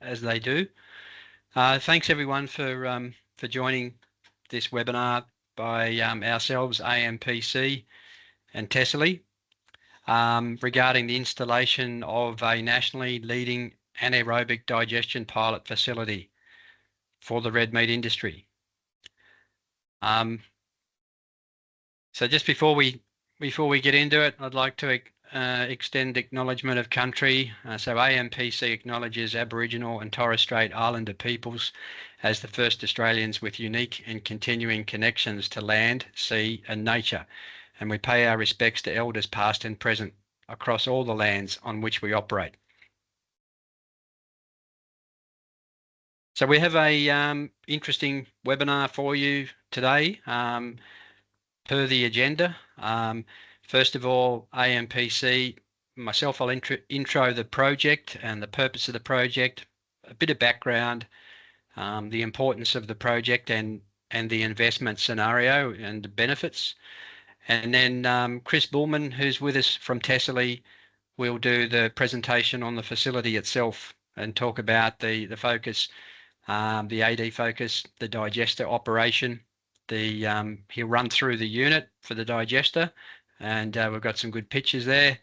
as they do. Thanks everyone for joining this webinar by ourselves, AMPC and Tessele, regarding the installation of a nationally leading anaerobic digestion pilot facility for the red meat industry. So just before we get into it, I'd like to extend acknowledgement of country. So AMPC acknowledges Aboriginal and Torres Strait Islander peoples as the first Australians with unique and continuing connections to land, sea and nature. And we pay our respects to elders past and present across all the lands on which we operate. So we have a interesting webinar for you today. Per the agenda, first of all, AMPC, myself, I'll intro the project and the purpose of the project, a bit of background, the importance of the project and the investment scenario and the benefits. And then Chris Bullman, who's with us from Tessele, will do the presentation on the facility itself and talk about the focus, the AD focus, the digester operation. He'll run through the unit for the digester, and we've got some good pictures there.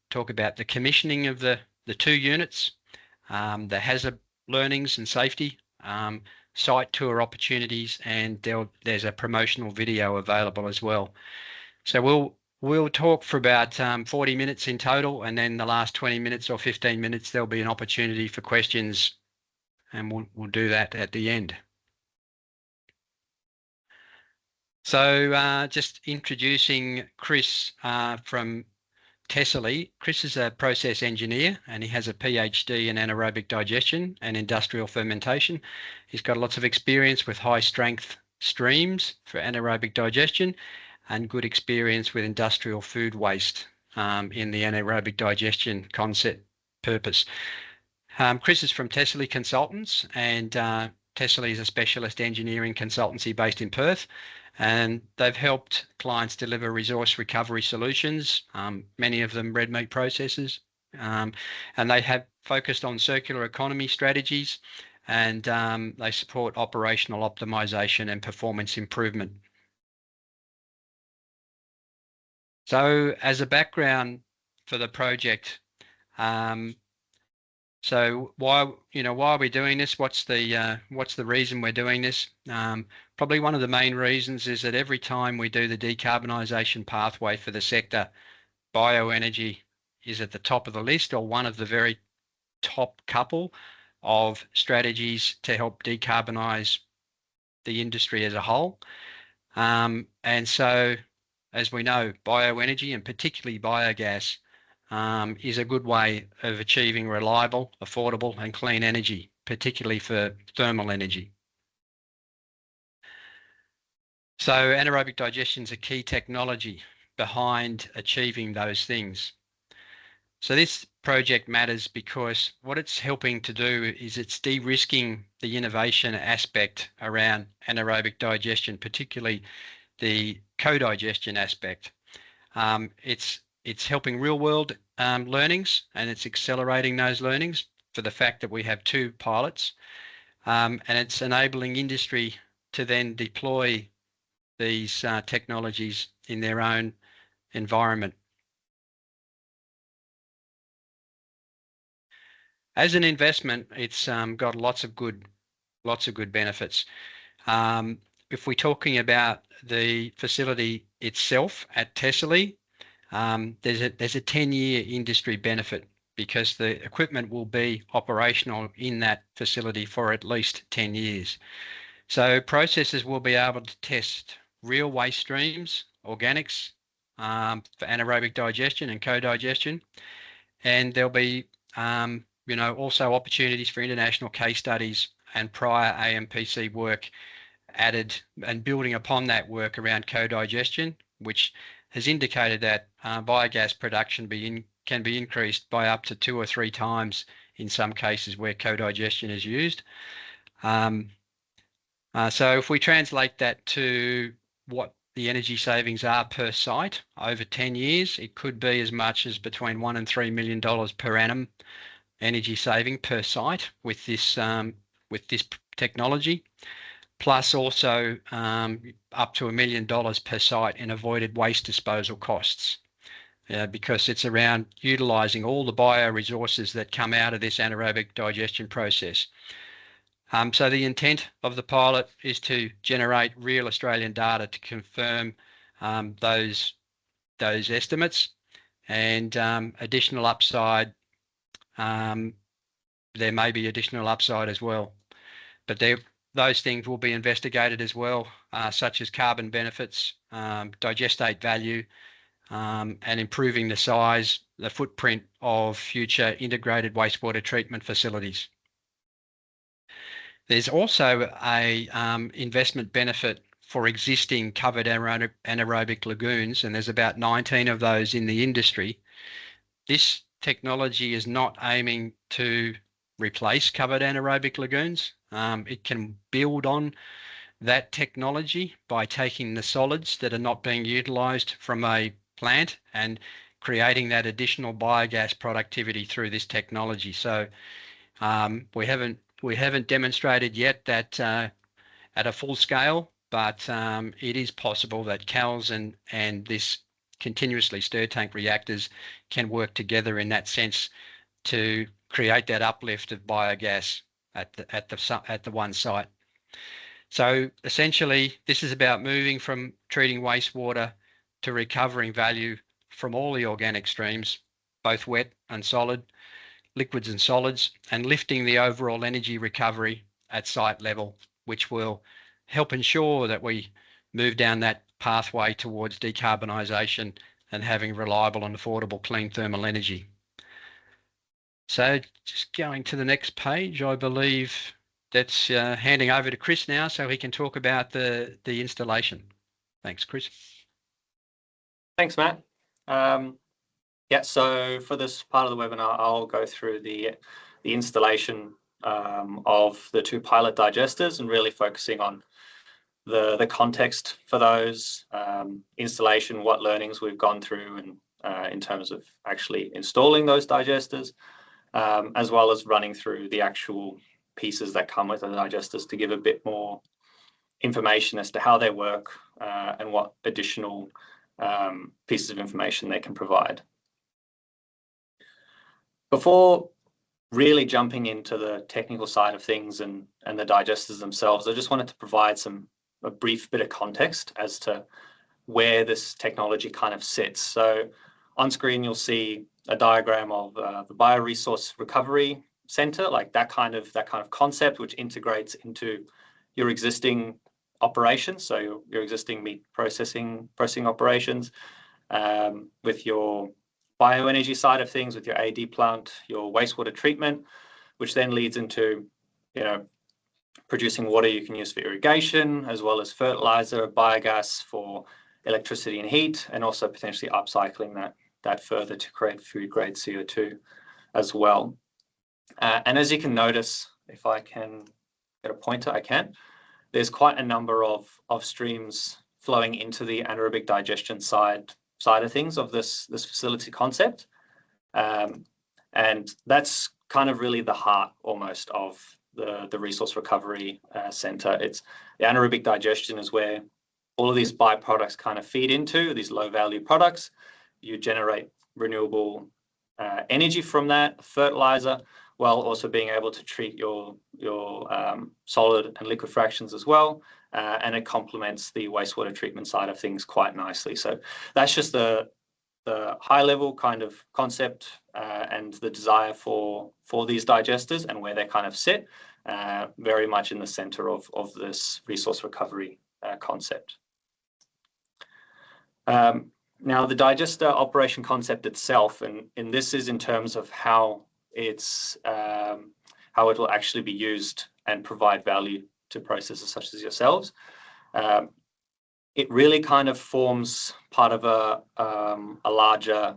Talk about the commissioning of the 2 units, the hazard learnings and safety, site tour opportunities, and there's a promotional video available as well. So we'll talk for about 40 minutes in total, and then the last 20 minutes or 15 minutes there'll be an opportunity for questions, and we'll do that at the end. So just introducing Chris from Tessele. Chris is a process engineer and he has a PhD in anaerobic digestion and industrial fermentation. He's got lots of experience with high strength streams for anaerobic digestion and good experience with industrial food waste in the anaerobic digestion concept purpose. Chris is from Tessele Consultants, and Tessele is a specialist engineering consultancy based in Perth. And they've helped clients deliver resource recovery solutions, many of them red meat processors, and they have focused on circular economy strategies, and they support operational optimization and performance improvement. So as a background for the project, so why are we doing this? What's the reason we're doing this? Probably one of the main reasons is that every time we do the decarbonisation pathway for the sector, bioenergy is at the top of the list, or one of the very top couple of strategies to help decarbonise the industry as a whole. And so, as we know, bioenergy and particularly biogas is a good way of achieving reliable, affordable and clean energy, particularly for thermal energy. So anaerobic digestion is a key technology behind achieving those things. So this project matters because what it's helping to do is it's de-risking the innovation aspect around anaerobic digestion, particularly the co-digestion aspect. It's helping real world learnings, and it's accelerating those learnings for the fact that we have 2 pilots, and it's enabling industry to then deploy these technologies in their own environment. As an investment, it's got lots of good benefits. If we're talking about the facility itself at Tessele, there's a 10-year industry benefit because the equipment will be operational in that facility for at least 10 years. So processors will be able to test real waste streams, organics, for anaerobic digestion and co-digestion, and there'll be also opportunities for international case studies and prior AMPC work added, and building upon that work around co-digestion, which has indicated that biogas production can be increased by up to 2 or 3 times in some cases where co-digestion is used. So if we translate that to what the energy savings are per site over 10 years, it could be as much as between $1 and $3 million per annum energy saving per site with this technology, plus also up to $1 million per site in avoided waste disposal costs. Because it's around utilising all the bioresources that come out of this anaerobic digestion process. So the intent of the pilot is to generate real Australian data to confirm those estimates, and additional upside. There may be additional upside as well, but those things will be investigated as well, such as carbon benefits, digestate value, and improving the size, the footprint of future integrated wastewater treatment facilities. There's also a investment benefit for existing covered anaerobic lagoons, and there's about 19 of those in the industry. This technology is not aiming to replace covered anaerobic lagoons. It can build on that technology by taking the solids that are not being utilised from a plant and creating that additional biogas productivity through this technology. So we haven't demonstrated yet that at a full scale, but it is possible that CALs and this continuously stirred tank reactors can work together in that sense to create that uplift of biogas at the one site. So essentially, this is about moving from treating wastewater to recovering value from all the organic streams, both wet and solid, liquids and solids, and lifting the overall energy recovery at site level, which will help ensure that we move down that pathway towards decarbonisation and having reliable and affordable clean thermal energy. So just going to the next page, I believe that's handing over to Chris now so he can talk about the installation. Thanks, Chris. Thanks, Matt. Yeah, so for this part of the webinar, I'll go through the installation of the 2 pilot digesters and really focusing on the context for those, installation, what learnings we've gone through, and in terms of actually installing those digesters, as well as running through the actual pieces that come with the digesters to give a bit more information as to how they work and what additional pieces of information they can provide. Before really jumping into the technical side of things and the digesters themselves, I just wanted to provide a brief bit of context as to where this technology kind of sits. So on screen, you'll see a diagram of the bioresource recovery center, like that kind of concept, which integrates into your existing operations. So your existing meat processing operations, with your bioenergy side of things, with your AD plant, your wastewater treatment, which then leads into, producing water you can use for irrigation, as well as fertilizer, biogas for electricity and heat, and also potentially upcycling that further to create food grade CO2 as well. And as you can notice, if I can get a pointer, I can. There's quite a number of streams flowing into the anaerobic digestion side of things of this facility concept, and that's kind of really the heart almost of the resource recovery center. It's the anaerobic digestion is where all of these byproducts kind of feed into these low value products. You generate renewable energy from that, fertilizer, while also being able to treat your solid and liquid fractions as well, and it complements the wastewater treatment side of things quite nicely. So that's just the high level kind of concept and the desire for these digesters and where they kind of sit, very much in the center of this resource recovery concept. Now the digester operation concept itself, and this is in terms of how it will actually be used and provide value to processors such as yourselves. It really kind of forms part of a larger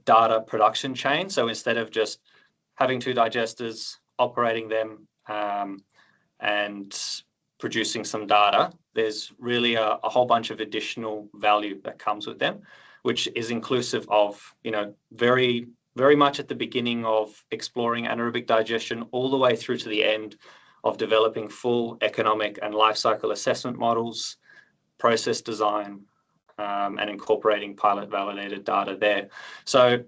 data production chain. So instead of just having 2 digesters, operating them and producing some data, there's really a whole bunch of additional value that comes with them, which is inclusive of very very much at the beginning of exploring anaerobic digestion all the way through to the end of developing full economic and life cycle assessment models, process design, and incorporating pilot validated data there. So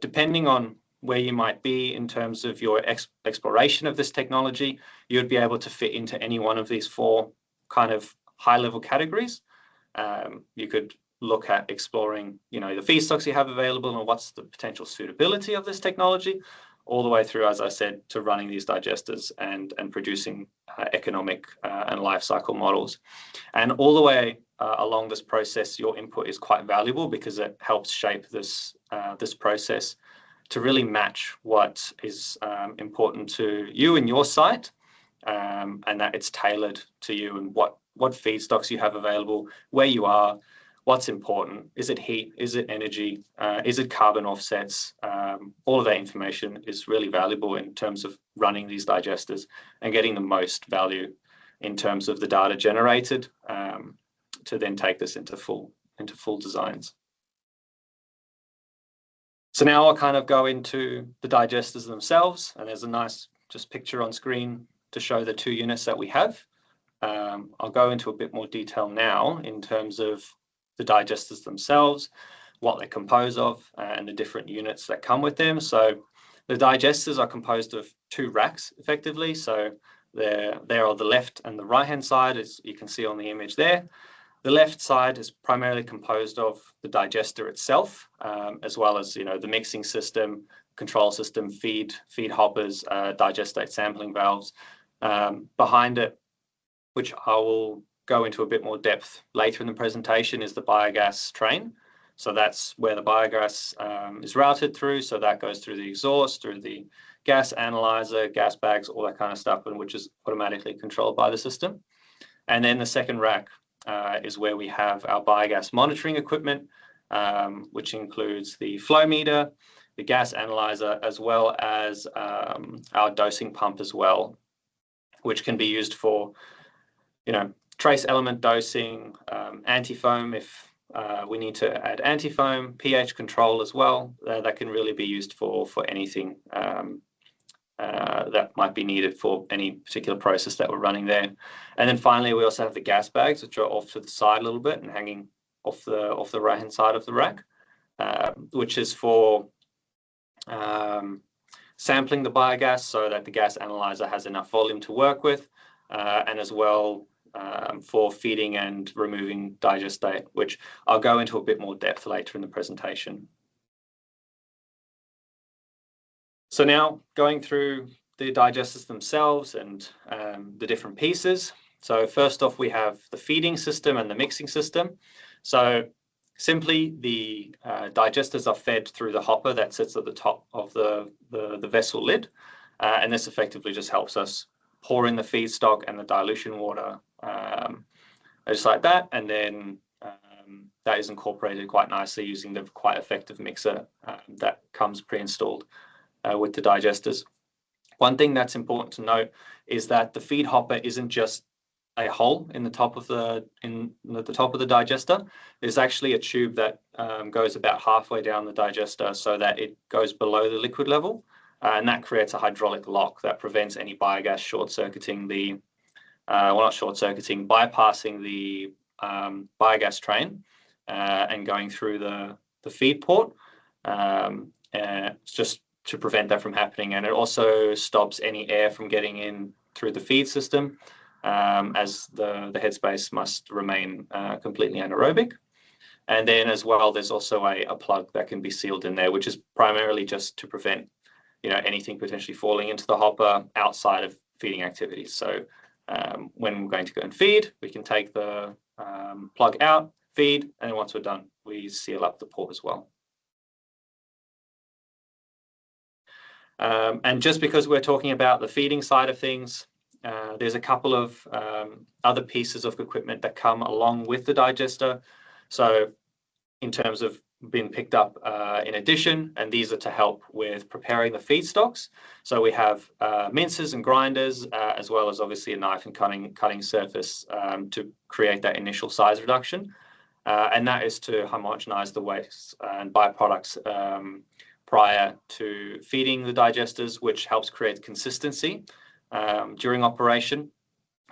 depending on where you might be in terms of your exploration of this technology, you'd be able to fit into any one of these four kind of high-level categories. You could look at exploring, the feedstocks you have available and what's the potential suitability of this technology, all the way through, as I said, to running these digesters and producing economic and life cycle models. And all the way along this process, your input is quite valuable because it helps shape this process to really match what is important to you and your site, and that it's tailored to you and what feedstocks you have available, where you are, what's important. Is it heat? Is it energy? Is it carbon offsets? All of that information is really valuable in terms of running these digesters and getting the most value in terms of the data generated to then take this into full designs. So now I'll kind of go into the digesters themselves, and there's a nice just picture on screen to show the two units that we have. I'll go into a bit more detail now in terms of the digesters themselves, what they're composed of, and the different units that come with them. So the digesters are composed of two racks, effectively. So they're on the left and the right-hand side, as you can see on the image there. The left side is primarily composed of the digester itself, as well as the mixing system, control system, feed hoppers, digestate sampling valves. Behind it, which I will go into a bit more depth later in the presentation, is the biogas train. So that's where the biogas is routed through. So that goes through the exhaust, through the gas analyzer, gas bags, all that kind of stuff, and which is automatically controlled by the system. And then the second rack is where we have our biogas monitoring equipment, which includes the flow meter, the gas analyzer, as well as our dosing pump as well, which can be used for, trace element dosing, antifoam if we need to add antifoam, pH control as well. That can really be used for anything that might be needed for any particular process that we're running there. And then finally, we also have the gas bags, which are off to the side a little bit and hanging off the right-hand side of the rack, which is for sampling the biogas so that the gas analyzer has enough volume to work with, and as well for feeding and removing digestate, which I'll go into a bit more depth later in the presentation. So now going through the digesters themselves and the different pieces. So first off, we have the feeding system and the mixing system. So simply the digesters are fed through the hopper that sits at the top of the vessel lid. And this effectively just helps us pour in the feedstock and the dilution water just like that. And then that is incorporated quite nicely using the quite effective mixer that comes pre-installed with the digesters. One thing that's important to note is that the feed hopper isn't just a hole in the top of the digester. There's actually a tube that goes about halfway down the digester so that it goes below the liquid level, and that creates a hydraulic lock that prevents any biogas short-circuiting bypassing the biogas train and going through the feed port. It's just to prevent that from happening, and it also stops any air from getting in through the feed system, as the headspace must remain completely anaerobic. And then as well, there's also a plug that can be sealed in there, which is primarily just to prevent anything potentially falling into the hopper outside of feeding activities. So when we're going to go and feed, we can take the plug out, feed, and once we're done, we seal up the port as well. And just because we're talking about the feeding side of things, there's a couple of other pieces of equipment that come along with the digester. So in terms of being picked up in addition, and these are to help with preparing the feedstocks. So we have mincers and grinders, as well as obviously a knife and cutting surface to create that initial size reduction. And that is to homogenize the waste and byproducts prior to feeding the digesters, which helps create consistency during operation.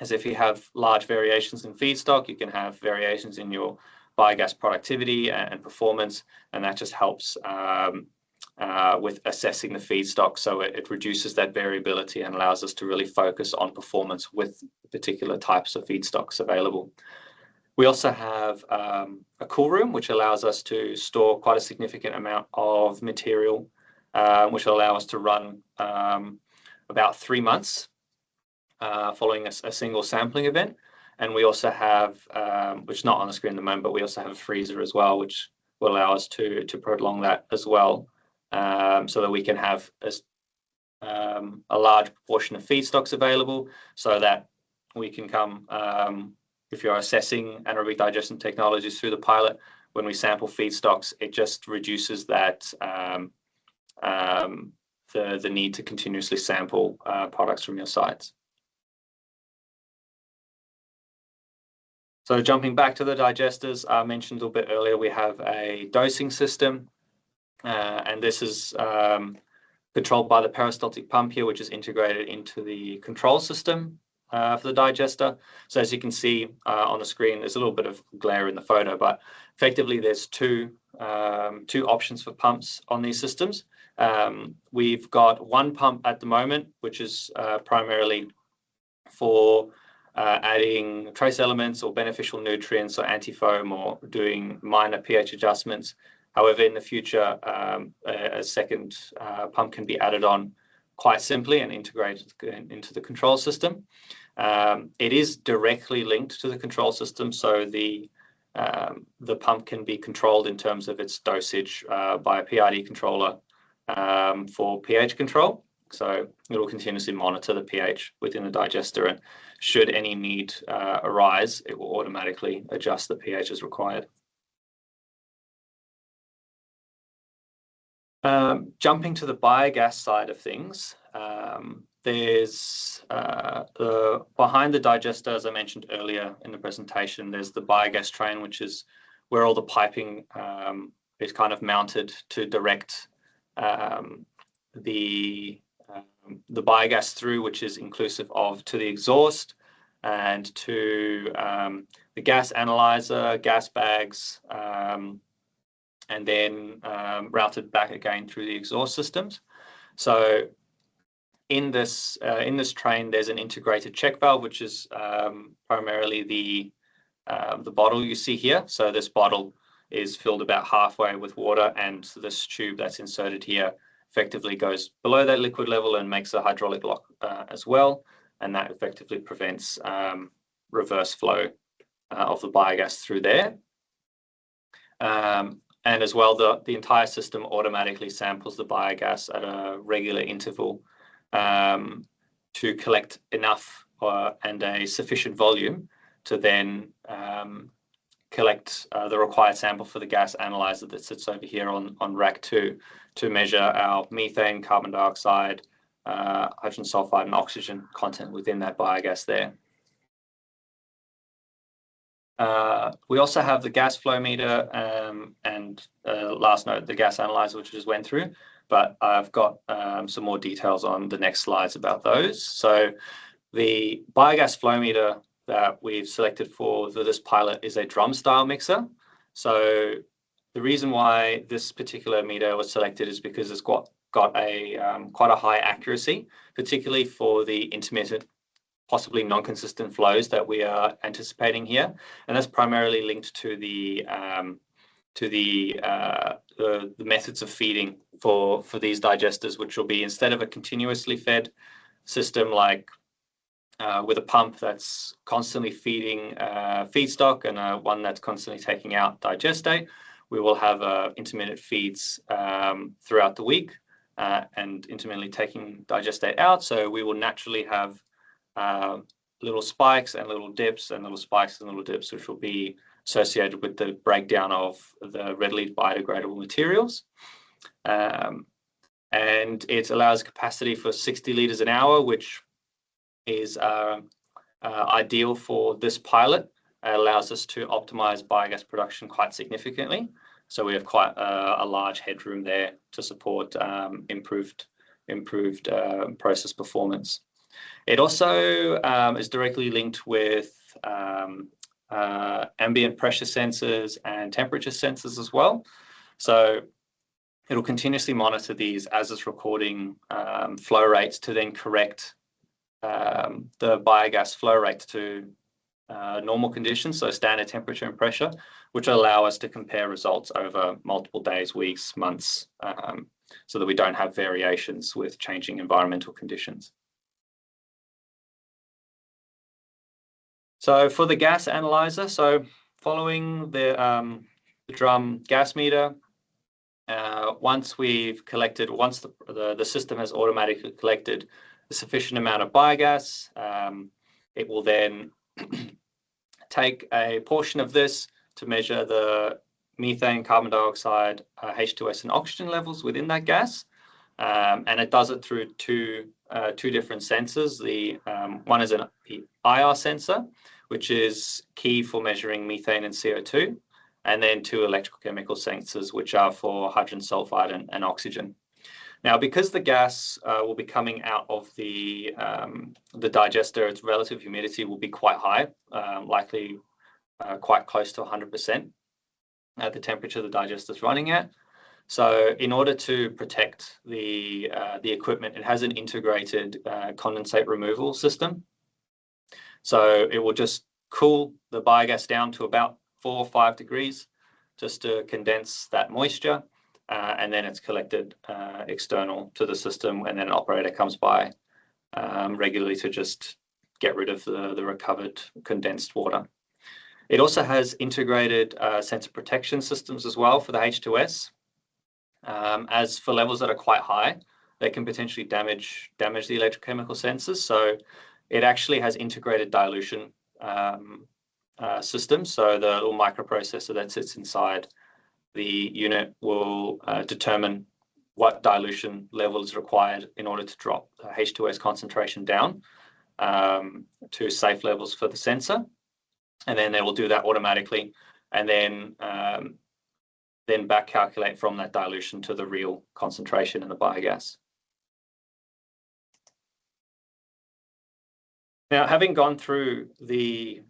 As if you have large variations in feedstock, you can have variations in your biogas productivity and performance, and that just helps with assessing the feedstock. So it reduces that variability and allows us to really focus on performance with particular types of feedstocks available. We also have a cool room, which allows us to store quite a significant amount of material, which will allow us to run about 3 months following a single sampling event. And we also have, which is not on the screen at the moment, but we also have a freezer as well, which will allow us to prolong that as well, so that we can have a large proportion of feedstocks available, so that we can come, if you're assessing anaerobic digestion technologies through the pilot, when we sample feedstocks, it just reduces that the need to continuously sample products from your sites. So jumping back to the digesters, I mentioned a little bit earlier, we have a dosing system, and this is controlled by the peristaltic pump here, which is integrated into the control system for the digester. So as you can see on the screen, there's a little bit of glare in the photo, but effectively there's two options for pumps on these systems. We've got one pump at the moment, which is primarily for adding trace elements or beneficial nutrients or antifoam or doing minor pH adjustments. However, in the future, a second pump can be added on quite simply and integrated into the control system. It is directly linked to the control system, so the pump can be controlled in terms of its dosage by a PID controller for pH control. So it will continuously monitor the pH within the digester, and should any need arise, it will automatically adjust the pH as required. Jumping to the biogas side of things, there's behind the digester, as I mentioned earlier in the presentation, there's the biogas train, which is where all the piping is kind of mounted to direct the biogas through, which is inclusive of to the exhaust and to the gas analyzer, gas bags, and then routed back again through the exhaust systems. So in this train, there's an integrated check valve, which is primarily the bottle you see here. So this bottle is filled about halfway with water, and this tube that's inserted here effectively goes below that liquid level and makes a hydraulic lock as well, and that effectively prevents reverse flow of the biogas through there. And as well, the entire system automatically samples the biogas at a regular interval to collect enough and a sufficient volume to then collect the required sample for the gas analyzer that sits over here on rack 2 to measure our methane, carbon dioxide, hydrogen sulfide and oxygen content within that biogas there. We also have the gas flow meter and last note, the gas analyzer, which we just went through, but I've got some more details on the next slides about those. So the biogas flow meter that we've selected for this pilot is a drum style mixer. So the reason why this particular meter was selected is because it's got a quite a high accuracy, particularly for the intermittent, possibly non-consistent flows that we are anticipating here, and that's primarily linked to the methods of feeding for these digesters, which will be, instead of a continuously fed system like with a pump that's constantly feeding feedstock and one that's constantly taking out digestate, we will have intermittent feeds throughout the week and intermittently taking digestate out. So we will naturally have little spikes and little dips and little spikes and little dips, which will be associated with the breakdown of the readily biodegradable materials. And it allows capacity for 60 litres an hour, which is ideal for this pilot. It allows us to optimize biogas production quite significantly. So we have quite a large headroom there to support improved process performance. It also is directly linked with ambient pressure sensors and temperature sensors as well. So it'll continuously monitor these as it's recording flow rates to then correct the biogas flow rates to normal conditions, so standard temperature and pressure, which will allow us to compare results over multiple days, weeks, months, so that we don't have variations with changing environmental conditions. So for the gas analyzer, so following the drum gas meter, once the system has automatically collected a sufficient amount of biogas, it will then take a portion of this to measure the methane, carbon dioxide, H2S and oxygen levels within that gas. And it does it through two different sensors. One is an IR sensor, which is key for measuring methane and CO2, and then two electrochemical sensors, which are for hydrogen sulfide and oxygen. Now, because the gas will be coming out of the digester, its relative humidity will be quite high, likely quite close to 100% at the temperature the digester is running at. So in order to protect the equipment, it has an integrated condensate removal system. So it will just cool the biogas down to about 4 or 5 degrees just to condense that moisture. And then it's collected external to the system, and then an operator comes by regularly to just get rid of the recovered condensed water. It also has integrated sensor protection systems as well for the H2S. As for levels that are quite high, they can potentially damage the electrochemical sensors. So it actually has integrated dilution systems. So the little microprocessor that sits inside the unit will determine what dilution level is required in order to drop H2S concentration down to safe levels for the sensor. And then they will do that automatically, and then back calculate from that dilution to the real concentration in the biogas. Now, having gone through the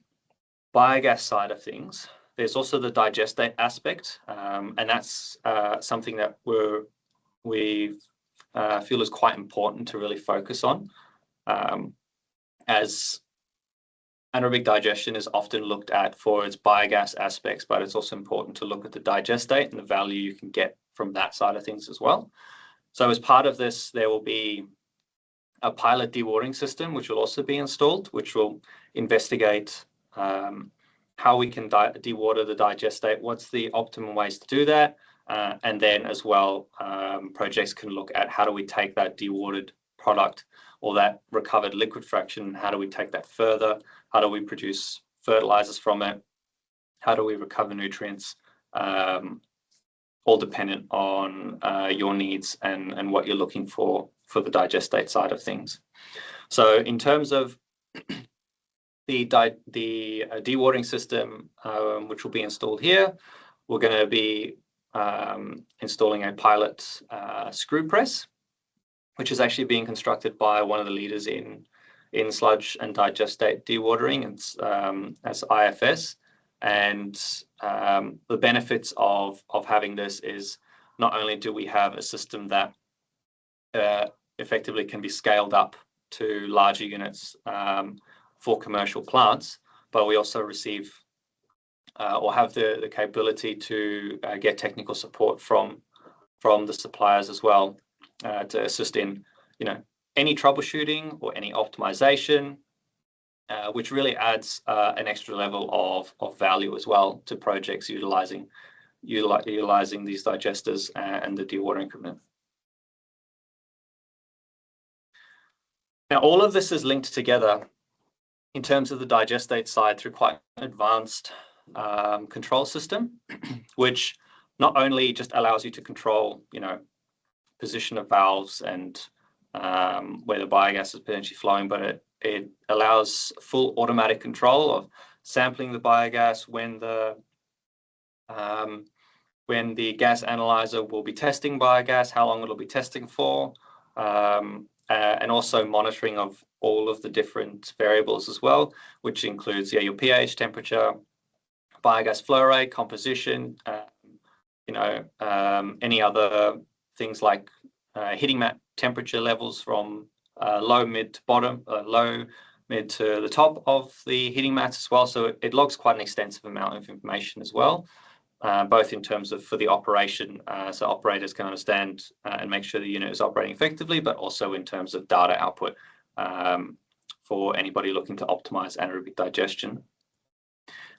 biogas side of things, there's also the digestate aspect, and that's something that we feel is quite important to really focus on, as anaerobic digestion is often looked at for its biogas aspects, but it's also important to look at the digestate and the value you can get from that side of things as well. So as part of this, there will be a pilot dewatering system, which will also be installed, which will investigate how we can dewater the digestate, what's the optimum ways to do that, and then as well, projects can look at how do we take that dewatered product or that recovered liquid fraction, how do we take that further, how do we produce fertilizers from it, how do we recover nutrients, all dependent on your needs and what you're looking for the digestate side of things. So in terms of the dewatering system, which will be installed here, we're going to be installing a pilot screw press, which is actually being constructed by one of the leaders in sludge and digestate dewatering, as IFS. And the benefits of having this is not only do we have a system that effectively can be scaled up to larger units for commercial plants, but we also receive or have the capability to get technical support from the suppliers as well, to assist in any troubleshooting or any optimization, which really adds an extra level of value as well to projects utilizing these digesters and the dewatering equipment. Now, all of this is linked together in terms of the digestate side through quite an advanced control system, which not only just allows you to control, position of valves and where the biogas is potentially flowing, but it allows full automatic control of sampling the biogas when the when the gas analyzer will be testing biogas, how long it'll be testing for, and also monitoring of all of the different variables as well, which includes your pH, temperature, biogas flow rate, composition, any other things like heating mat temperature levels from low, mid to bottom, low, mid to the top of the heating mats as well. So it logs quite an extensive amount of information as well, both in terms of for the operation, so operators can understand and make sure the unit is operating effectively, but also in terms of data output for anybody looking to optimize anaerobic digestion.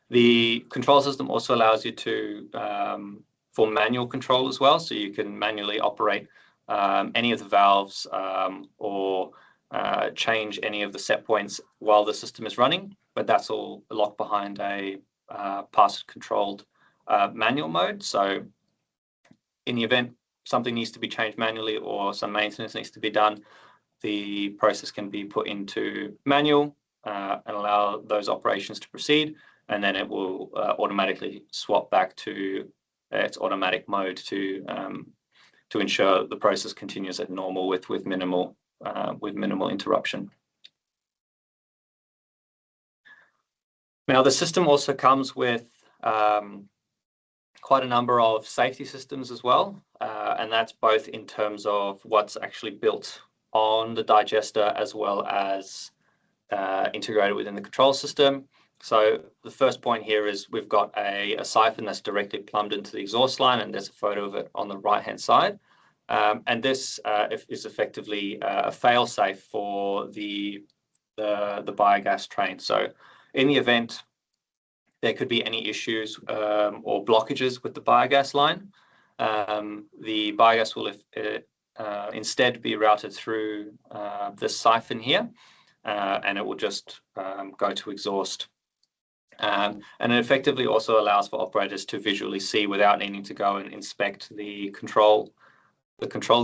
The control system also allows you to for manual control as well, so you can manually operate any of the valves or change any of the set points while the system is running, but that's all locked behind a password controlled manual mode. So in the event something needs to be changed manually or some maintenance needs to be done, the process can be put into manual and allow those operations to proceed, and then it will automatically swap back to its automatic mode to ensure the process continues at normal with minimal interruption. Now the system also comes with quite a number of safety systems as well, and that's both in terms of what's actually built on the digester as well as integrated within the control system. So the first point here is we've got a siphon that's directly plumbed into the exhaust line, and there's a photo of it on the right-hand side. And this is effectively a fail-safe for the biogas train. So in the event there could be any issues or blockages with the biogas line, the biogas will instead be routed through this siphon here, and it will just go to exhaust. And it effectively also allows for operators to visually see without needing to go and inspect the control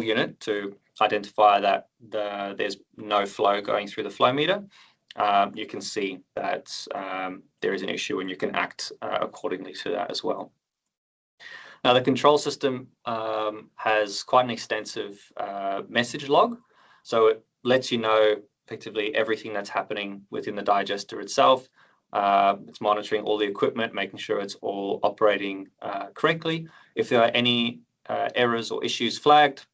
unit to identify that there's no flow going through the flow meter. You can see that there is an issue, and you can act accordingly to that as well. Now the control system has quite an extensive message log, so it lets you know effectively everything that's happening within the digester itself. It's monitoring all the equipment, making sure it's all operating correctly. If there are any errors or issues flagged,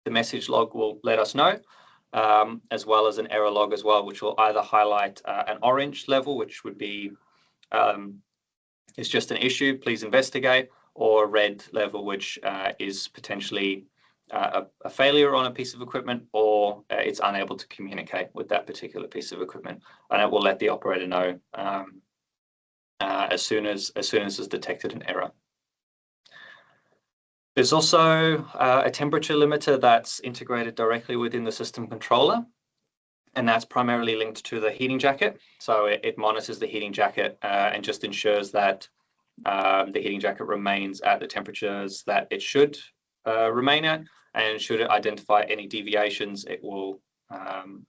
the message log will let us know, as well as an error log as well, which will either highlight an orange level, which would be it's just an issue, please investigate, or a red level, which is potentially a failure on a piece of equipment, or it's unable to communicate with that particular piece of equipment, and it will let the operator know as soon as it's detected an error. There's also a temperature limiter that's integrated directly within the system controller, and that's primarily linked to the heating jacket. So it monitors the heating jacket and just ensures that the heating jacket remains at the temperatures that it should remain at, and should it identify any deviations, it will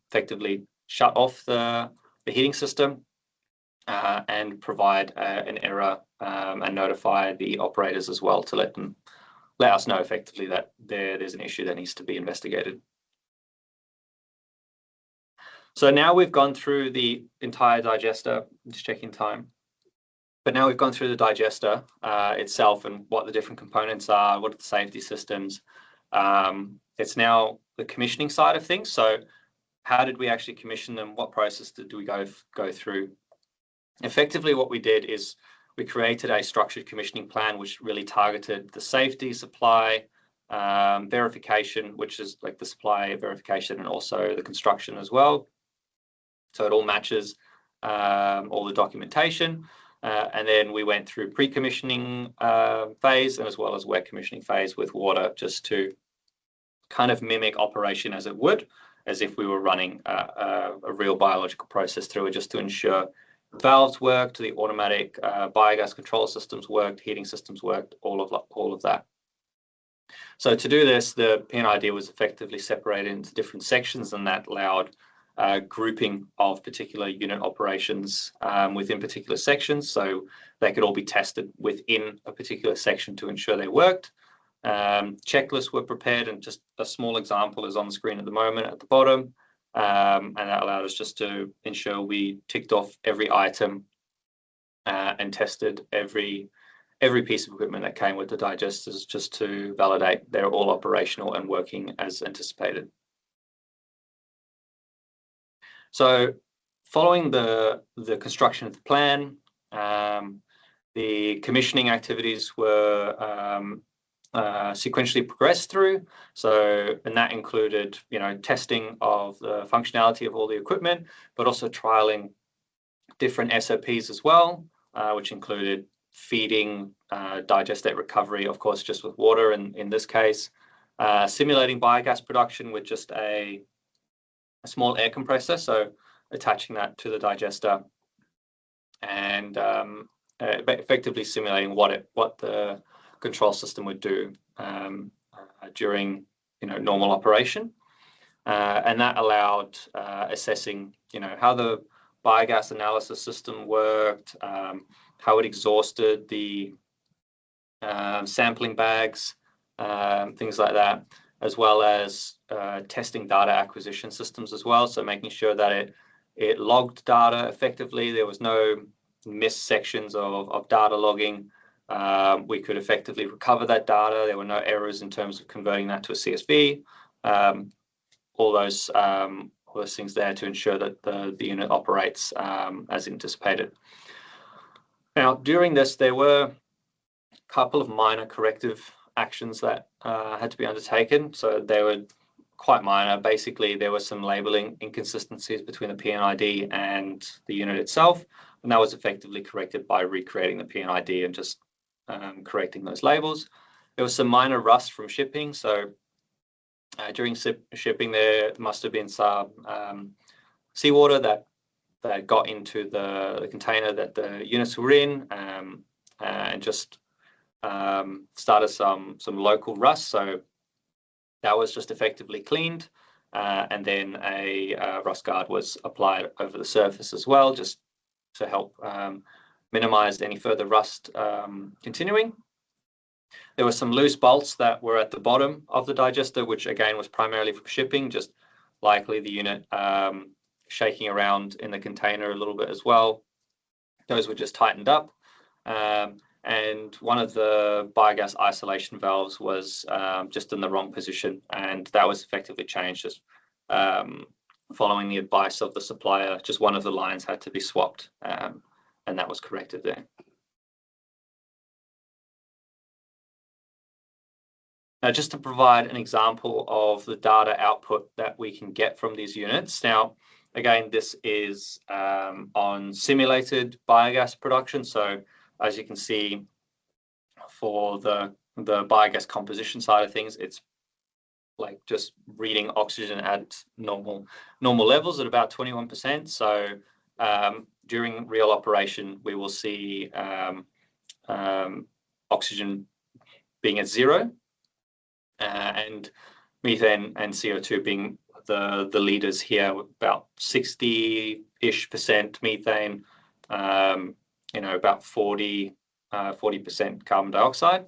effectively shut off the heating system and provide an error and notify the operators as well to let us know effectively that there's an issue that needs to be investigated. So now we've gone through the entire digester, just checking time. But now we've gone through the digester itself and what the different components are, what are the safety systems. It's now the commissioning side of things. So how did we actually commission them? What process did we go through? Effectively, what we did is we created a structured commissioning plan, which really targeted the safety, supply, verification, which is like the supply verification, and also the construction as well. So it all matches all the documentation. And then we went through pre-commissioning phase, and as well as wet commissioning phase with water, just to kind of mimic operation as it would, as if we were running a real biological process through it, just to ensure valves worked, the automatic biogas control systems worked, heating systems worked, all of that. So to do this, the P&ID was effectively separated into different sections, and that allowed grouping of particular unit operations within particular sections. So they could all be tested within a particular section to ensure they worked. Checklists were prepared, and just a small example is on the screen at the moment at the bottom. And that allowed us just to ensure we ticked off every item and tested every piece of equipment that came with the digesters, just to validate they're all operational and working as anticipated. So following the construction of the plan, the commissioning activities were sequentially progressed through. And that included, testing of the functionality of all the equipment, but also trialing different SOPs as well, which included feeding digestate recovery, of course, just with water in this case, simulating biogas production with just a small air compressor, so attaching that to the digester and effectively simulating what the control system would do during normal operation, and that allowed assessing how the biogas analysis system worked, how it exhausted the sampling bags, things like that, as well as testing data acquisition systems as well. So making sure that it logged data effectively. There was no missed sections of data logging. We could effectively recover that data. There were no errors in terms of converting that to a CSV. All those things there to ensure that the unit operates as anticipated. Now, during this, there were a couple of minor corrective actions that had to be undertaken. So they were quite minor. Basically, there were some labeling inconsistencies between the PNID and the unit itself, and that was effectively corrected by recreating the PNID and just correcting those labels. There was some minor rust from shipping. So during shipping, there must have been some seawater that got into the container that the units were in, and just started some local rust. So that was just effectively cleaned, and then a rust guard was applied over the surface as well, just to help minimize any further rust continuing. There were some loose bolts that were at the bottom of the digester, which again was primarily for shipping, just likely the unit shaking around in the container a little bit as well. Those were just tightened up. And one of the biogas isolation valves was just in the wrong position, and that was effectively changed, just following the advice of the supplier. Just one of the lines had to be swapped, and that was corrected there. Now, just to provide an example of the data output that we can get from these units. Now, again, this is on simulated biogas production. So as you can see, for the biogas composition side of things, it's like just reading oxygen at normal levels at about 21%. So during real operation, we will see oxygen being at 0, and methane and CO2 being the leaders here, with about 60-ish% methane, about 40% carbon dioxide.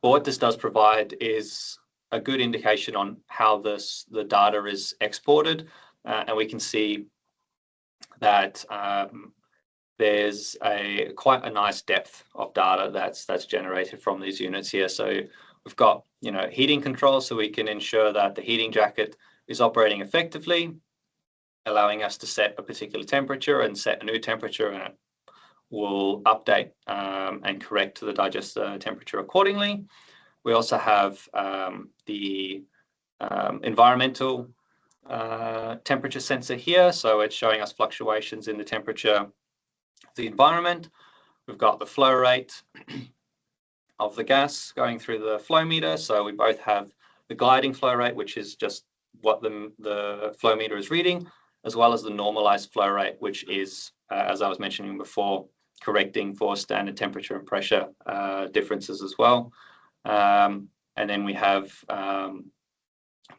Well, what this does provide is a good indication on how the data is exported, and we can see that there's quite a nice depth of data that's generated from these units here. So we've got heating control, so we can ensure that the heating jacket is operating effectively, allowing us to set a particular temperature and set a new temperature, and it will update and correct the digester temperature accordingly. We also have the environmental temperature sensor here, so it's showing us fluctuations in the temperature of the environment. We've got the flow rate of the gas going through the flow meter. So we both have the gliding flow rate, which is just what the flow meter is reading, as well as the normalized flow rate, which is, as I was mentioning before, correcting for standard temperature and pressure differences as well. And then we have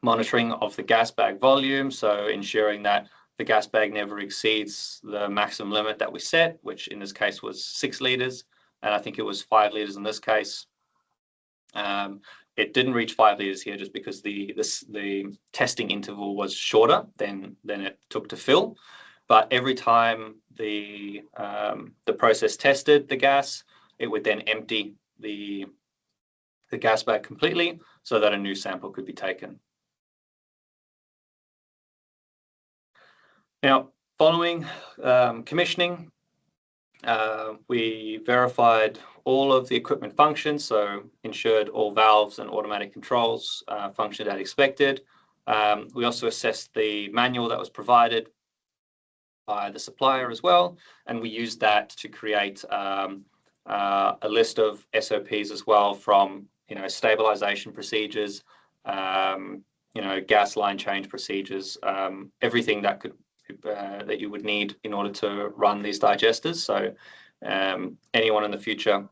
monitoring of the gas bag volume, so ensuring that the gas bag never exceeds the maximum limit that we set, which in this case was 6 litres, and I think it was 5 litres in this case. It didn't reach 5 litres here just because the testing interval was shorter than it took to fill. But every time the process tested the gas, it would then empty the gas bag completely so that a new sample could be taken. Now, following commissioning, we verified all of the equipment functions, so ensured all valves and automatic controls functioned as expected. We also assessed the manual that was provided by the supplier as well, and we used that to create a list of SOPs as well, from stabilization procedures, gas line change procedures, everything that you would need in order to run these digesters. So anyone in the future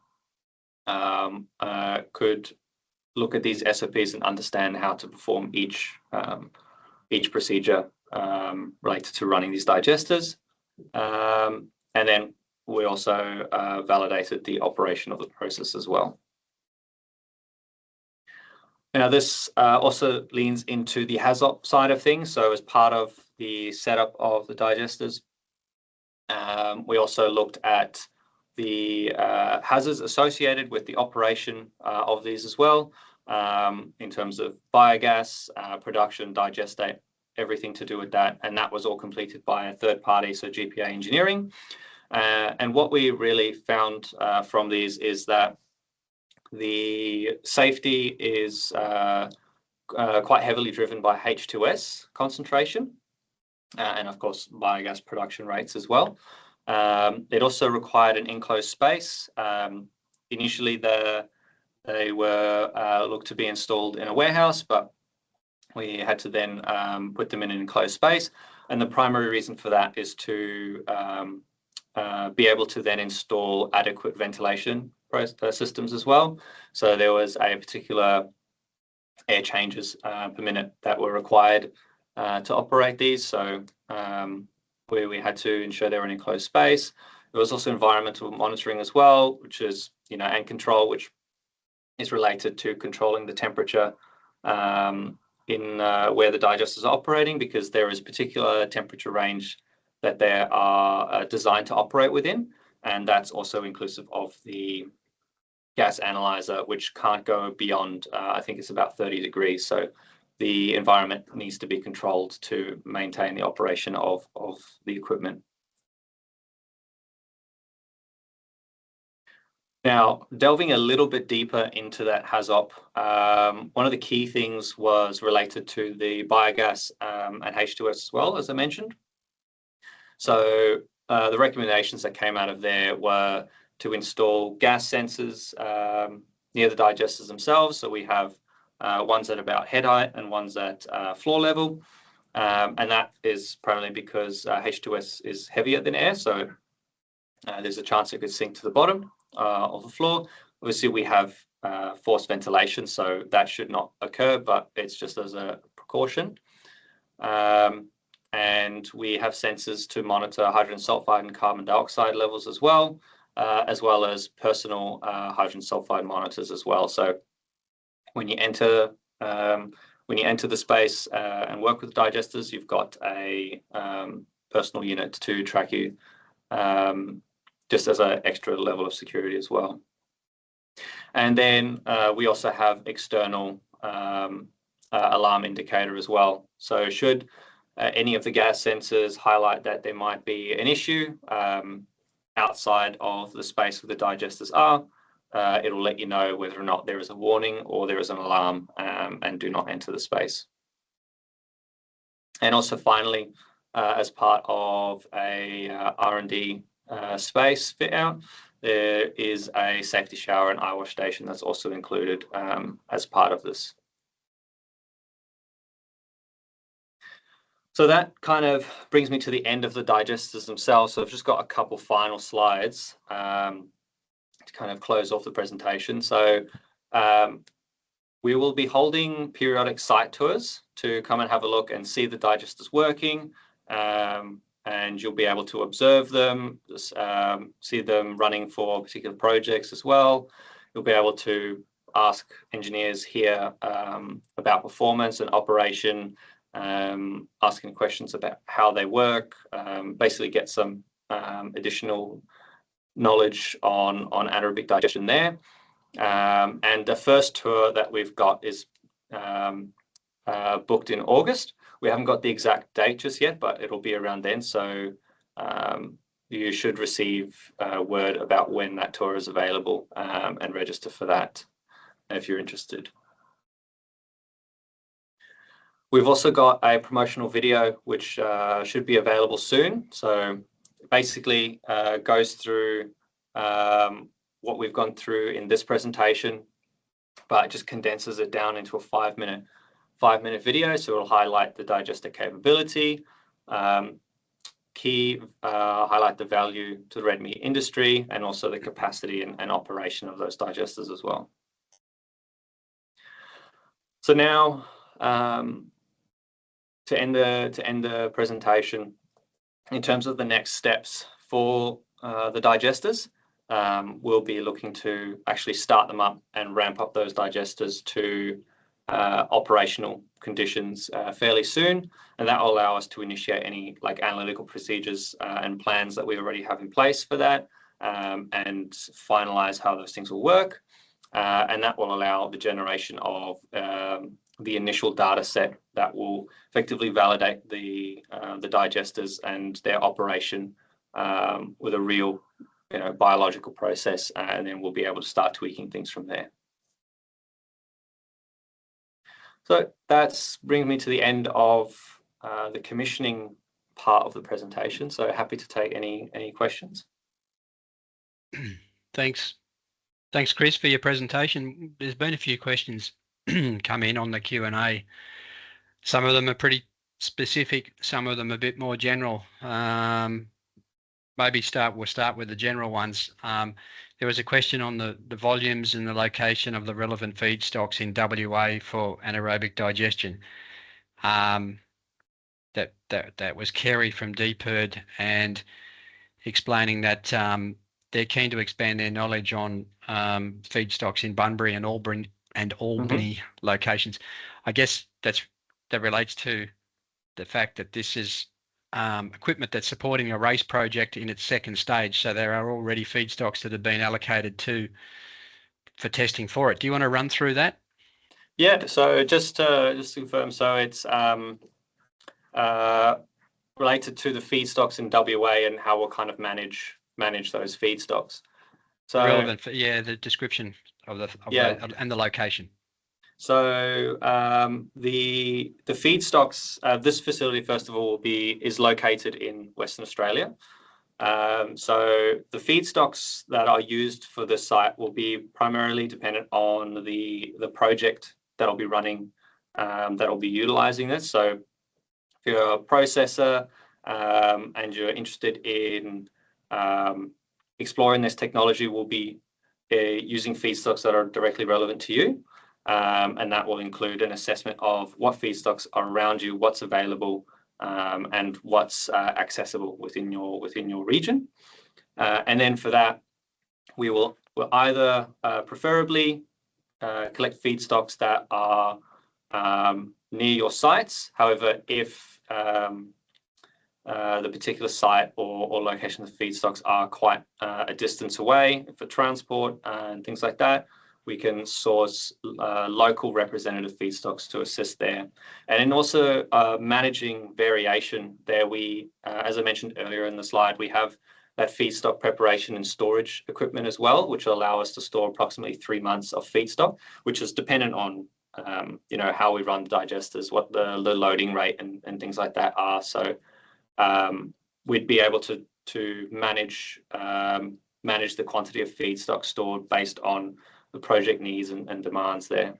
could look at these SOPs and understand how to perform each procedure related to running these digesters. And then we also validated the operation of the process as well. Now, this also leans into the HAZOP side of things. So as part of the setup of the digesters, we also looked at the hazards associated with the operation of these as well, in terms of biogas production, digestate, everything to do with that. And that was all completed by a third party, so GPA Engineering. And what we really found from these is that the safety is quite heavily driven by H2S concentration, and of course biogas production rates as well. It also required an enclosed space. Initially they were looked to be installed in a warehouse, but we had to then put them in an enclosed space, and the primary reason for that is to be able to then install adequate ventilation systems as well. So there was a particular air changes per minute that were required to operate these. So where we had to ensure they were in an enclosed space. There was also environmental monitoring as well, which is, and control, which is related to controlling the temperature in where the digesters are operating, because there is a particular temperature range that they are designed to operate within, and that's also inclusive of the gas analyzer, which can't go beyond, I think it's about 30 degrees. So the environment needs to be controlled to maintain the operation of the equipment. Now, delving a little bit deeper into that HAZOP, one of the key things was related to the biogas and H2S as well, as I mentioned. So the recommendations that came out of there were to install gas sensors near the digesters themselves. So we have ones at about head height and ones at floor level. And that is primarily because H2S is heavier than air. So there's a chance it could sink to the bottom of the floor. Obviously, we have forced ventilation, so that should not occur, but it's just as a precaution. And we have sensors to monitor hydrogen sulfide and carbon dioxide levels as well as personal hydrogen sulfide monitors as well. So when you enter the space and work with digesters, you've got a personal unit to track you, just as an extra level of security as well. And then we also have external alarm indicator as well. So should any of the gas sensors highlight that there might be an issue outside of the space where the digesters are, it'll let you know whether or not there is a warning or there is an alarm, and do not enter the space. And also finally, as part of a R&D space fit out, there is a safety shower and eye wash station that's also included as part of this. So that kind of brings me to the end of the digesters themselves. So I've just got a couple final slides to kind of close off the presentation. So We will be holding periodic site tours to come and have a look and see the digesters working, and you'll be able to observe them, see them running for particular projects as well. You'll be able to ask engineers here about performance and operation, asking questions about how they work, basically get some additional knowledge on anaerobic digestion there. And the first tour that we've got is booked in August. We haven't got the exact date just yet, but it'll be around then. So you should receive word about when that tour is available, and register for that if you're interested. We've also got a promotional video which should be available soon. So basically goes through what we've gone through in this presentation, but it just condenses it down into a 5-minute video. So it'll highlight the digester capability, highlight the value to the red meat industry, and also the capacity and operation of those digesters as well. So now, to end the presentation, in terms of the next steps for the digesters, we'll be looking to actually start them up and ramp up those digesters to operational conditions fairly soon, and that will allow us to initiate any analytical procedures and plans that we already have in place for that, and finalize how those things will work, and that will allow the generation of the initial data set that will effectively validate the digesters and their operation with a real biological process, and then we'll be able to start tweaking things from there. So that brings me to the end of the commissioning part of the presentation. So happy to take any questions. Thanks, Chris, for your presentation. There's been a few questions come in on the Q&A. Some of them are pretty specific, some of them a bit more general. Maybe we'll start with the general ones. There was a question on the volumes and the location of the relevant feedstocks in WA for anaerobic digestion. That was Kerry from DPERD, and explaining that they're keen to expand their knowledge on feedstocks in Bunbury and Albany locations. I guess that relates to the fact that this is equipment that's supporting a race project in its second stage. So there are already feedstocks that have been allocated for testing for it. Do you want to run through that? Yeah. So just to confirm, so it's related to the feedstocks in WA and how we'll kind of manage those feedstocks. So relevant for, the description of and the location. So the feedstocks, this facility, first of all, is located in Western Australia. So the feedstocks that are used for this site will be primarily dependent on the project that'll be running, that'll be utilizing this. So if you're a processor and you're interested in exploring this technology, we'll be using feedstocks that are directly relevant to you. And that will include an assessment of what feedstocks are around you, what's available, and what's accessible within your region. And then for that, we'll either preferably collect feedstocks that are near your sites. However, if the particular site or location of the feedstocks are quite a distance away for transport and things like that, we can source local representative feedstocks to assist there. And then also managing variation there, we, as I mentioned earlier in the slide, we have that feedstock preparation and storage equipment as well, which will allow us to store approximately 3 months of feedstock, which is dependent on how we run the digesters, what the loading rate and things like that are. So we'd be able to manage the quantity of feedstock stored based on the project needs and demands there.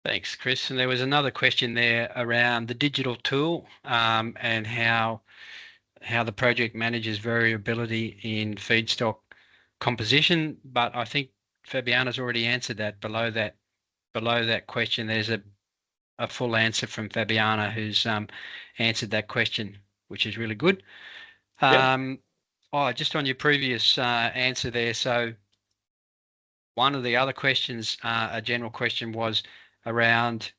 Thanks, Chris. And there was another question there around the digital tool and how the project manages variability in feedstock composition. But I think Fabiana's already answered that below below that question, there's a full answer from Fabiana, who's answered that question, which is really good. Just on your previous answer there, so one of the other questions, a general question, was around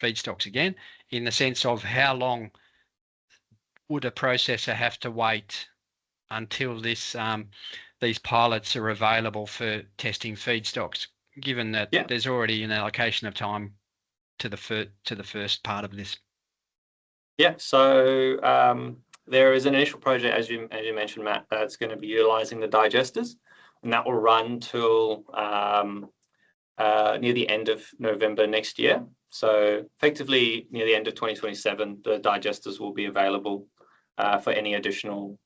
feedstocks again, in the sense of how long would a processor have to wait until these pilots are available for testing feedstocks, given that there's already an allocation of time to the first part of this? Yeah, so there is an initial project, as you mentioned, Matt, that's going to be utilising the digesters, and that will run till near the end of November next year. So effectively, near the end of 2027, the digesters will be available for any additional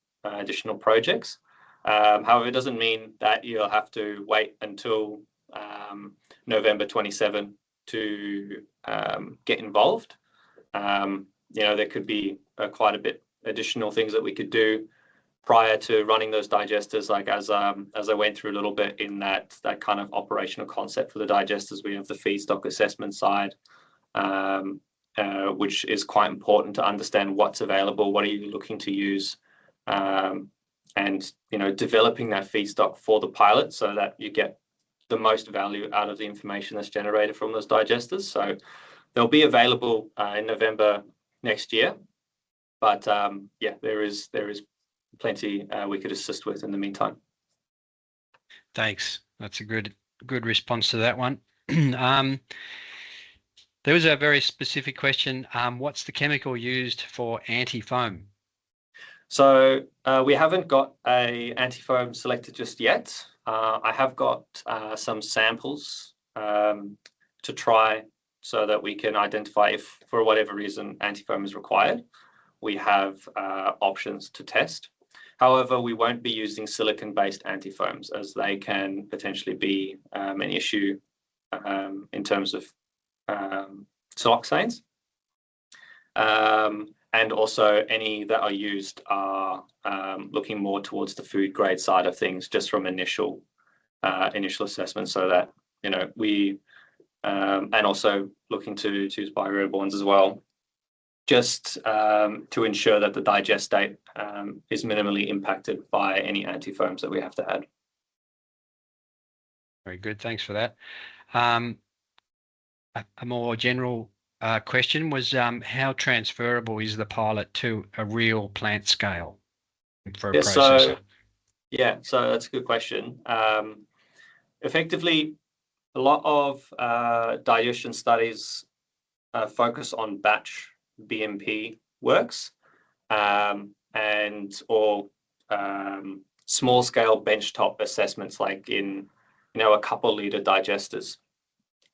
projects. However, it doesn't mean that you'll have to wait until November 27 to get involved. There could be quite a bit additional things that we could do prior to running those digesters. Like as I went through a little bit in that kind of operational concept for the digesters, we have the feedstock assessment side, which is quite important to understand what's available, what are you looking to use, and developing that feedstock for the pilot so that you get the most value out of the information that's generated from those digesters. So they'll be available in November next year, but there is plenty we could assist with in the meantime. Thanks. That's a good response to that one. There was a very specific question. What's the chemical used for anti-foam? So we haven't got a anti-foam selected just yet. I have got some samples to try so that we can identify if, for whatever reason, anti-foam is required. We have options to test. However, we won't be using silicon-based anti-foams, as they can potentially be an issue in terms of siloxanes. And also any that are used are looking more towards the food grade side of things, just from initial assessment, so that we and also looking to choose biodegradable ones as well, just to ensure that the digest state is minimally impacted by any anti-foams that we have to add. Very good, thanks for that. A more general question was how transferable is the pilot to a real plant scale for a processor? So that's a good question. Effectively, a lot of digestion studies focus on batch BMP works or small scale benchtop assessments, like in a couple litre digesters.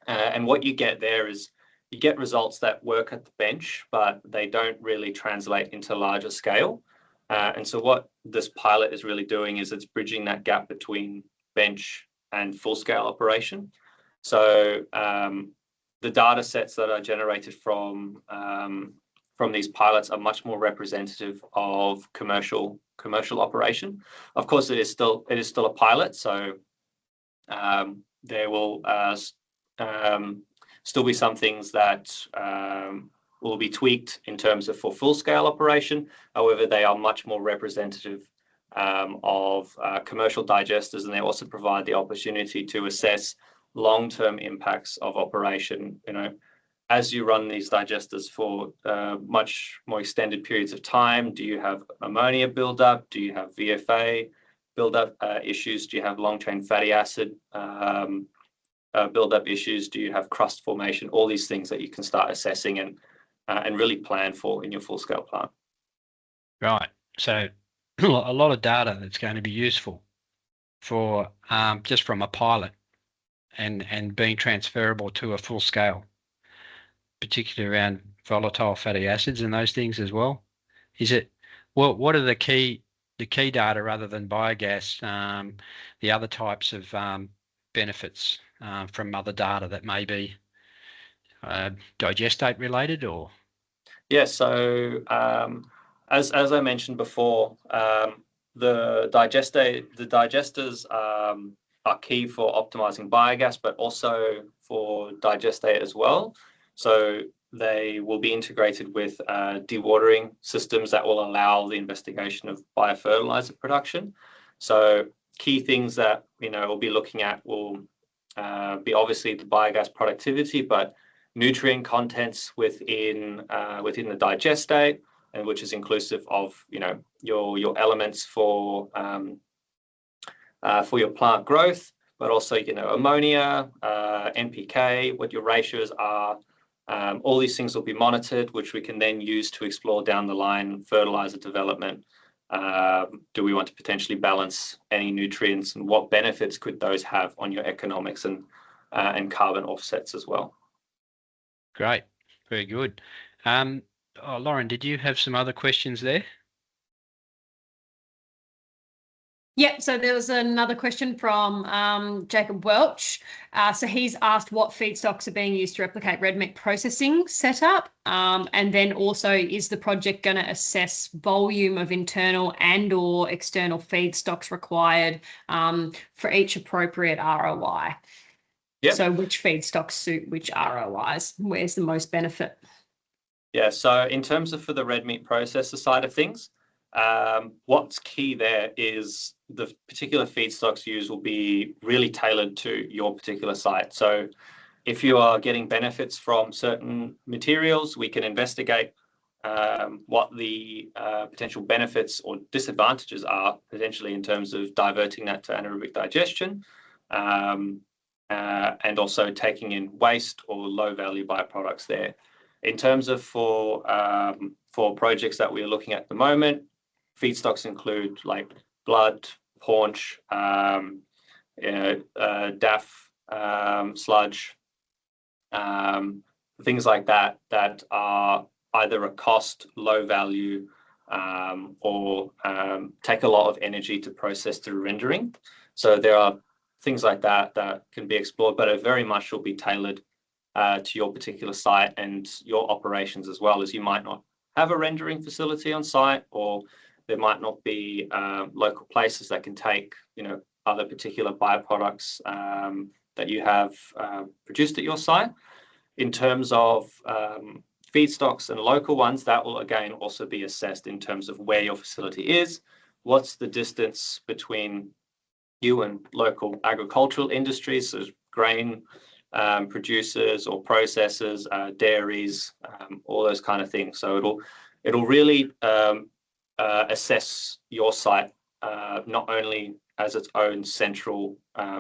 And what you get there is you get results that work at the bench, but they don't really translate into larger scale. And so what this pilot is really doing is it's bridging that gap between bench and full scale operation. So the data sets that are generated from these pilots are much more representative of commercial operation. Of course, it is still a pilot, so there will still be some things that will be tweaked in terms of for full scale operation. However, they are much more representative of commercial digesters, and they also provide the opportunity to assess long-term impacts of operation. As you run these digesters for much more extended periods of time, do you have ammonia buildup? Do you have VFA buildup issues? Do you have long-chain fatty acid buildup issues? Do you have crust formation? All these things that you can start assessing and really plan for in your full-scale plant. Right. So a lot of data that's going to be useful for just from a pilot and being transferable to a full scale, particularly around volatile fatty acids and those things as well. What are the key data other than biogas, the other types of benefits from other data that may be digestate related or? Yeah, so as I mentioned before, the digesters are are key for optimizing biogas, but also for digestate as well. So they will be integrated with dewatering systems that will allow the investigation of biofertilizer production. So key things that we'll be looking at will be obviously the biogas productivity, but nutrient contents within the digestate, and which is inclusive of your elements for your plant growth, but also ammonia, NPK, what your ratios are. All these things will be monitored, which we can then use to explore down the line fertilizer development. Do we want to potentially balance any nutrients, and what benefits could those have on your economics and carbon offsets as well? Great, very good. Lauren, did you have some other questions there? Yep, so there was another question from Jacob Welch. So he's asked what feedstocks are being used to replicate red meat processing setup, and then also is the project going to assess volume of internal and or external feedstocks required for each appropriate ROI? Yep. So which feedstocks suit which ROIs? Where's the most benefit? Yeah, so in terms of for the red meat processor side of things, what's key there is the particular feedstocks used will be really tailored to your particular site. So if you are getting benefits from certain materials, we can investigate what the potential benefits or disadvantages are potentially in terms of diverting that to anaerobic digestion, and also taking in waste or low value byproducts there. In terms of for projects that we are looking at the moment, feedstocks include like blood, paunch, DAF, sludge, things like that are either a cost, low value, or take a lot of energy to process through rendering. So there are things like that that can be explored, but it very much will be tailored to your particular site and your operations, as well as you might not have a rendering facility on site, or there might not be local places that can take other particular byproducts that you have produced at your site. In terms of feedstocks and local ones, that will again also be assessed in terms of where your facility is, what's the distance between you and local agricultural industries, so grain producers or processors, dairies, all those kind of things. So it'll really assess your site not only as its own central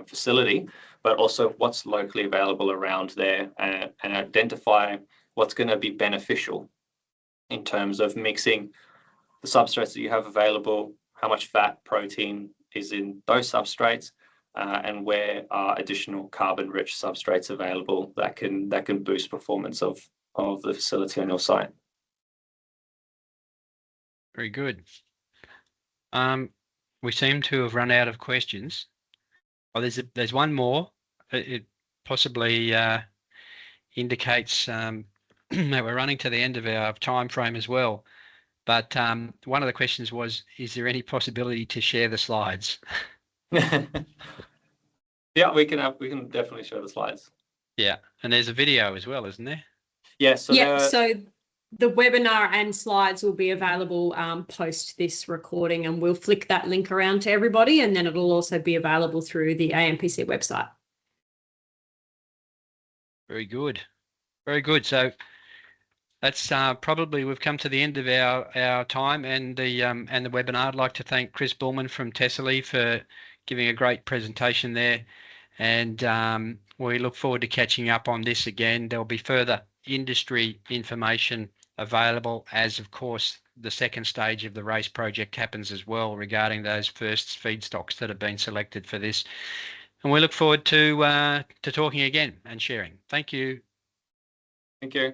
facility, but also what's locally available around there, and identify what's going to be beneficial in terms of mixing the substrates that you have available, how much fat, protein is in those substrates, and where are additional carbon-rich substrates available that can boost performance of the facility on your site. Very good. We seem to have run out of questions. Oh, there's one more. It possibly indicates that we're running to the end of our time frame as well. But one of the questions was, is there any possibility to share the slides? Yeah, we can definitely show the slides. Yeah, and there's a video as well, isn't there? Yeah. So the webinar and slides will be available post this recording, and we'll flick that link around to everybody, and then it'll also be available through the AMPC website. Very good. Very good. So that's probably, we've come to the end of our time and the webinar. I'd like to thank Chris Bullman from Tessele for giving a great presentation there, and we look forward to catching up on this again. There'll be further industry information available as, of course, the second stage of the RACE project happens as well, regarding those first feedstocks that have been selected for this. And we look forward to talking again and sharing. Thank you. Thank you.